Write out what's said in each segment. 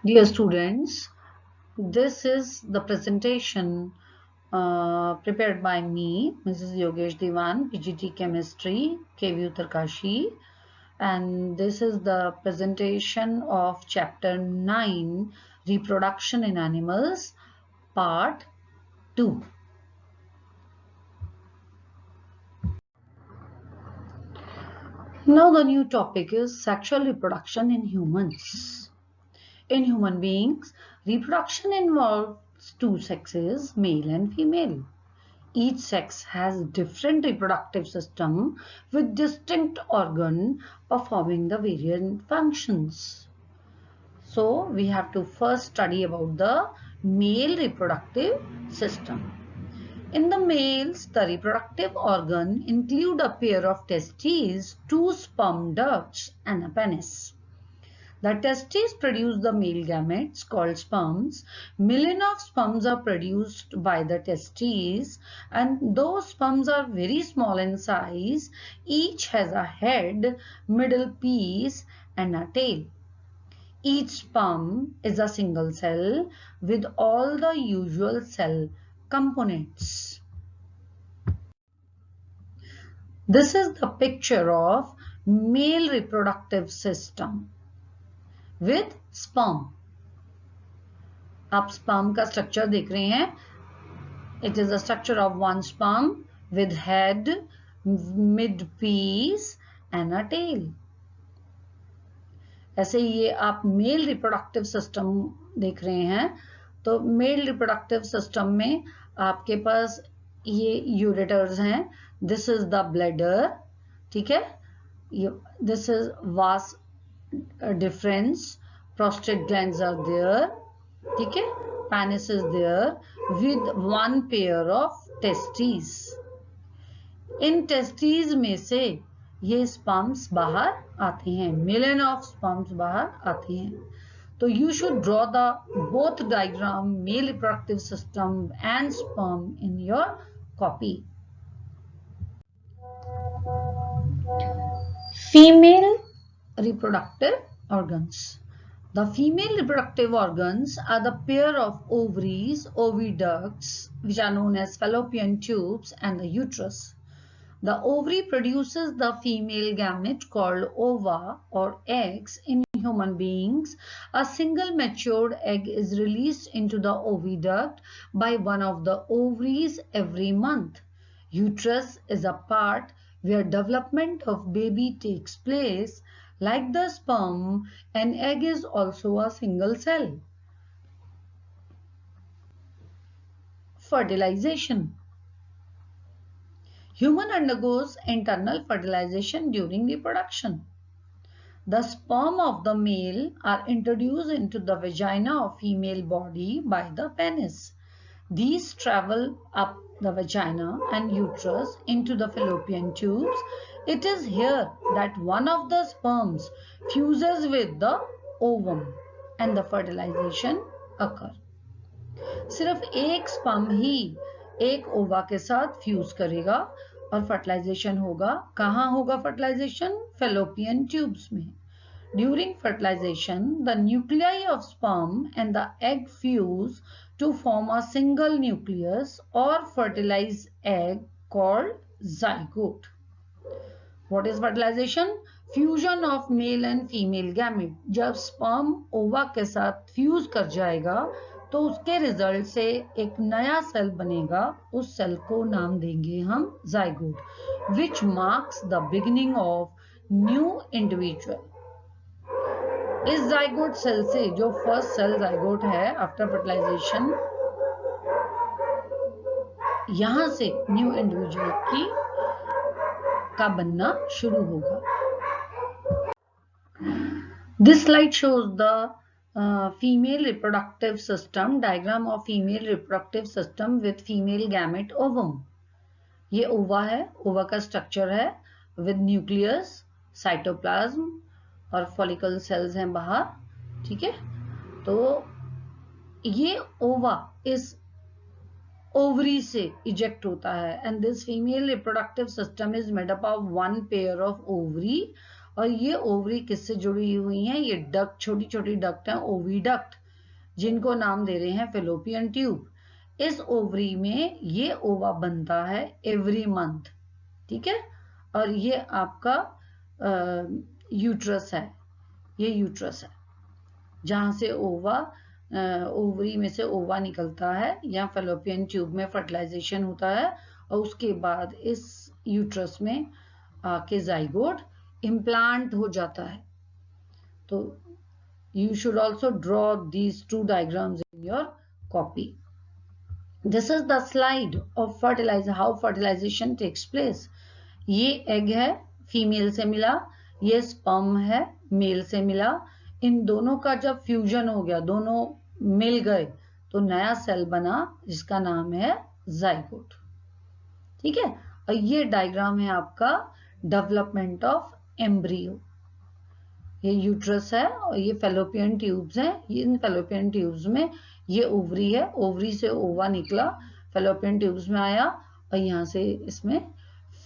Dear students, this is the presentation prepared by me, Mrs. Yogesh Diwan, PGT Chemistry, KV Uttarkashi, and this is the presentation of Chapter 9, Reproduction in Animals, Part 2. Now the new topic is sexual reproduction in humans. In human beings, reproduction involves two sexes, male and female. Each sex has different reproductive system with distinct organ performing the various functions. So we have to first study about the male reproductive system. In the males, the reproductive organ include a pair of testes, two sperm ducts and a penis. The testes produce the male gametes called sperms. Millions of sperms are produced by the testes, and those sperms are very small in size. Each has a head, middle piece and a tail. Each sperm is a single cell with all the usual cell components. This is the picture of male reproductive system with sperm. आप sperm का structure देख रहे हैं. It is a structure of one sperm with head, mid-piece and a tail. ऐसे ये आप male reproductive system देख रहे हैं. तो male reproductive system में आपके पास ये ureters हैं. This is the bladder. ठीक है. This is vas deferens. Prostate glands are there. ठीक है. Penis is there with one pair of testes. In testes में से ये sperms बाहर आते हैं. Million of sperms बाहर आते हैं. तो you should draw the both diagram male reproductive system and sperm in your copy. Female reproductive organs. The female reproductive organs are the pair of ovaries, oviducts, which are known as fallopian tubes, and the uterus. The ovary produces the female gamete called ova or eggs. In human beings, a single matured egg is released into the oviduct by one of the ovaries every month. Uterus is a part where development of baby takes place. Like the sperm, an egg is also a single cell. Fertilization. Human undergoes internal fertilization during reproduction. The sperm of the male are introduced into the vagina of female body by the penis. These travel up the vagina and uterus into the fallopian tubes. It is here that one of the sperms fuses with the ovum and the fertilization occur. सिर्फ एक sperm ही एक ओवा के साथ fuse करेगा और fertilisation होगा. कहाँ होगा फर्टिलाइजेशन? fallopian tubes में. During fertilization, the nuclei of sperm and the egg fuse to form a single nucleus or fertilized egg called zygote. What is fertilization? Fusion of male and female gamete. जब sperm ova के साथ fuse कर जाएगा तो उसके result से एक नया सेल बनेगा. उस सेल को नाम देंगे हम zygote, which marks the beginning of new individual. इस जाइगोट सेल से जो फर्स्ट सेल जाइगोट है आफ्टर फर्टिलाइजेशन, यहां से न्यू इंडिविजुअल का बनना शुरू होगा. This slide shows the female reproductive system. Diagram of female reproductive system with female gamete ovum. ये ओवा है. ओवा का स्ट्रक्चर है विद न्यूक्लियस, साइटोप्लाज्म और फॉलिकल सेल्स हैं बाहर. ठीक है. तो ये ओवा इस ओवरी से इजेक्ट होता है. And this female reproductive system is made up of one pair of ovary और ये ओवरी किससे जुड़ी हुई हैं? ये डक्ट, छोटी छोटी डक्ट हैं, ओविडक्ट, जिनको नाम दे रहे हैं फेलोपियन ट्यूब। इस ओवरी में ये ओवा बनता है एवरी मंथ, ठीक है। और ये आपका यूट्रस है, ये यूट्रस है जहां से ओवा, ओवरी में से ओवा निकलता है, यहाँ फेलोपियन ट्यूब में फर्टिलाइजेशन होता है और उसके बाद इस यूट्रस में आके जाइगोट इम्प्लांट हो जाता है। तो you should also draw these two diagrams in your copy. This is the slide of how fertilization takes place. ये एग है, फीमेल से मिला, ये स्पर्म है, मेल से मिला। इन दोनों का जब फ्यूजन हो गया, दोनों मिल गए, तो नया सेल बना जिसका नाम है जाइगोट, ठीक है। और ये डायग्राम है आपका डेवलपमेंट ऑफ एम्ब्रियो। ये यूट्रस है और ये फेलोपियन ट्यूब्स हैं। इन फेलोपियन ट्यूब्स में ये ओवरी है, ओवरी से ओवा निकला, फेलोपियन ट्यूब्स में आया और यहाँ से इसमें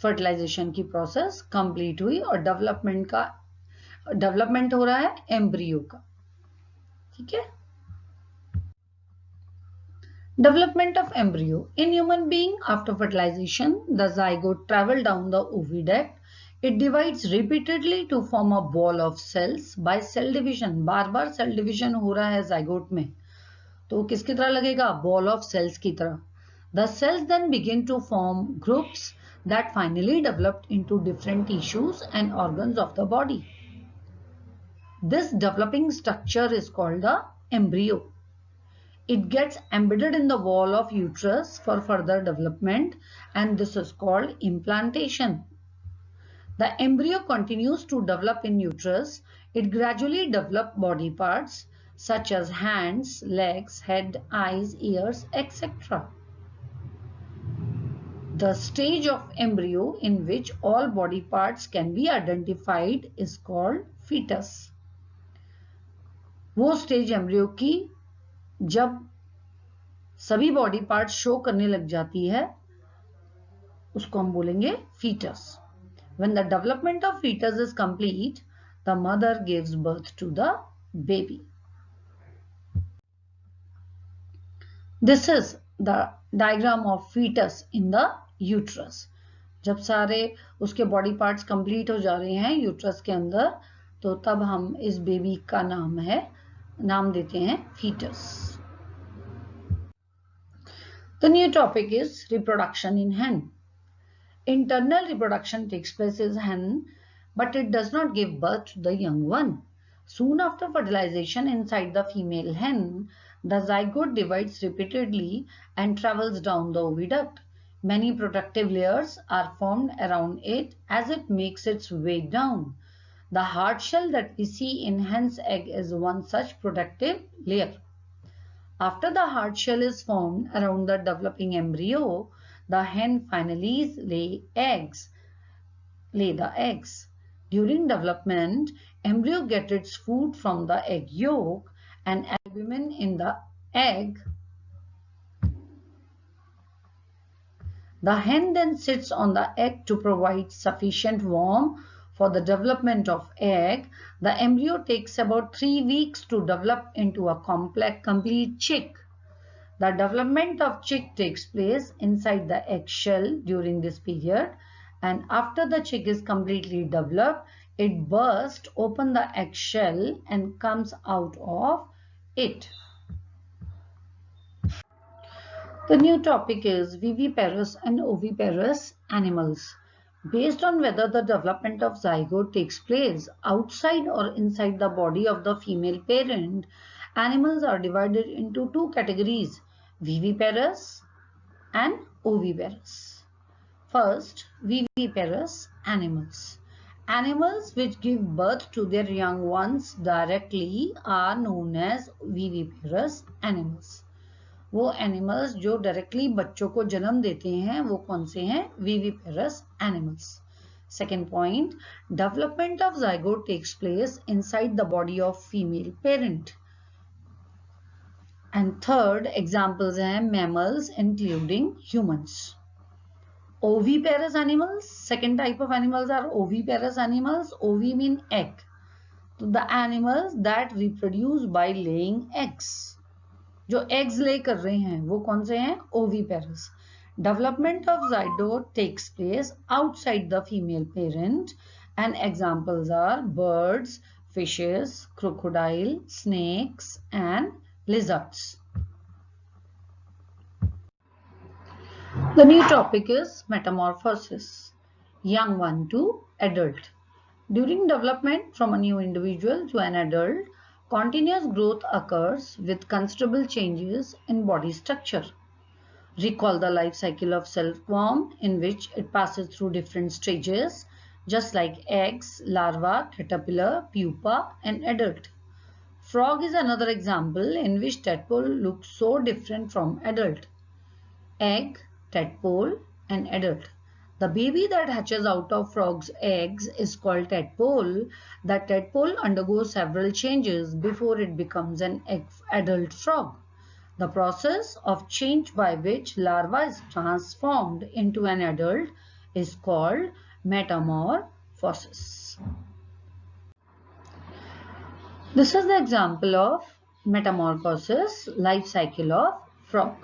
फर्टिलाइजेशन की प्रोसेस कंप्लीट हुई और डेवलपमेंट हो रहा है एम्ब्रियो का, ठीक है। Development of embryo. In human being, after fertilization, the zygote travel down the oviduct. It divides repeatedly to form a ball of cells by cell division. बार बार सेल डिविजन हो रहा है जाइगोट में, तो किसकी तरह लगेगा? बॉल ऑफ सेल्स की तरह। The cells then begin to form groups that finally developed into different tissues and organs of the body. This developing structure is called the embryo. It gets embedded in the wall of uterus for further development, and this is called implantation. The embryo continues to develop in uterus. It gradually develops body parts such as hands, legs, head, eyes, ears, etc. The stage of embryo in which all body parts can be identified is called fetus. वो stage embryo की जब सभी body part show करने लग जाती है उसको हम बोलेंगे foetus. When the development of fetus is complete, the mother gives birth to the baby. This is the diagram of fetus in the uterus. जब सारे उसके बॉडी पार्ट्स कंप्लीट हो जा रहे हैं यूट्रस के अंदर, तो तब हम इस बेबी का नाम देते हैं foetus. The new topic is reproduction in hen. Internal reproduction takes place in hen, but it does not give birth to the young one. Soon after fertilization inside the female hen, the zygote divides repeatedly and travels down the oviduct. Many protective layers are formed around it as it makes its way down. The hard shell that we see in hen's egg is one such protective layer. After the hard shell is formed around the developing embryo, the hen finally lay the eggs. During development, embryo gets its food from the egg yolk and albumin in the egg. The hen then sits on the egg to provide sufficient warmth for the development of egg. The embryo takes about 3 weeks to develop into a complete chick. The development of chick takes place inside the eggshell during this period, and after the chick is completely developed, it bursts open the eggshell and comes out of it. The new topic is viviparous and oviparous animals. Based on whether the development of zygote takes place outside or inside the body of the female parent, animals are divided into two categories, viviparous and oviparous. First, viviparous animals. Animals which give birth to their young ones directly are known as viviparous animals. वो animals जो directly बच्चों को जन्म देते हैं वो कौन से हैं? Viviparous animals. Second point, development of zygote takes place inside the body of female parent. And third examples हैं mammals including humans. Oviparous animals, second type of animals are oviparous animals. Ovi mean egg. So the animals that reproduce by laying eggs. जो eggs lay कर रहे हैं वो कौन से हैं? Oviparous. Development of zygote takes place outside the female parent, and examples are birds, fishes, crocodile, snakes, and lizards. The new topic is metamorphosis, young one to adult. During development from a new individual to an adult, continuous growth occurs with considerable changes in body structure. Recall the life cycle of silkworm, in which it passes through different stages, just like eggs, larva, caterpillar, pupa, and adult. Frog is another example in which tadpole looks so different from adult. Egg, tadpole, and adult. The baby that hatches out of frog's eggs is called tadpole. The tadpole undergoes several changes before it becomes an adult frog. The process of change by which larva is transformed into an adult is called metamorphosis. This is the example of metamorphosis, life cycle of frog.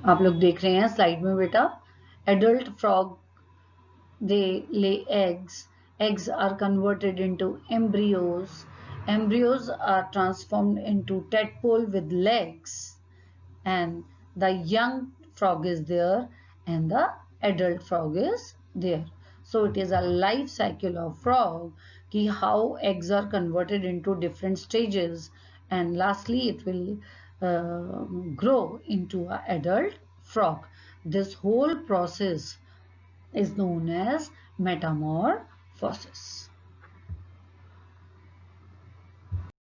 आप लोग देख रहे हैं slide में बेटा, adult frog, they lay eggs. Eggs are converted into embryos. Embryos are transformed into tadpole with legs, and the young frog is there and the adult frog is there. So it is a life cycle of frog, ki how eggs are converted into different stages, and lastly it will grow into an adult frog. This whole process is known as metamorphosis.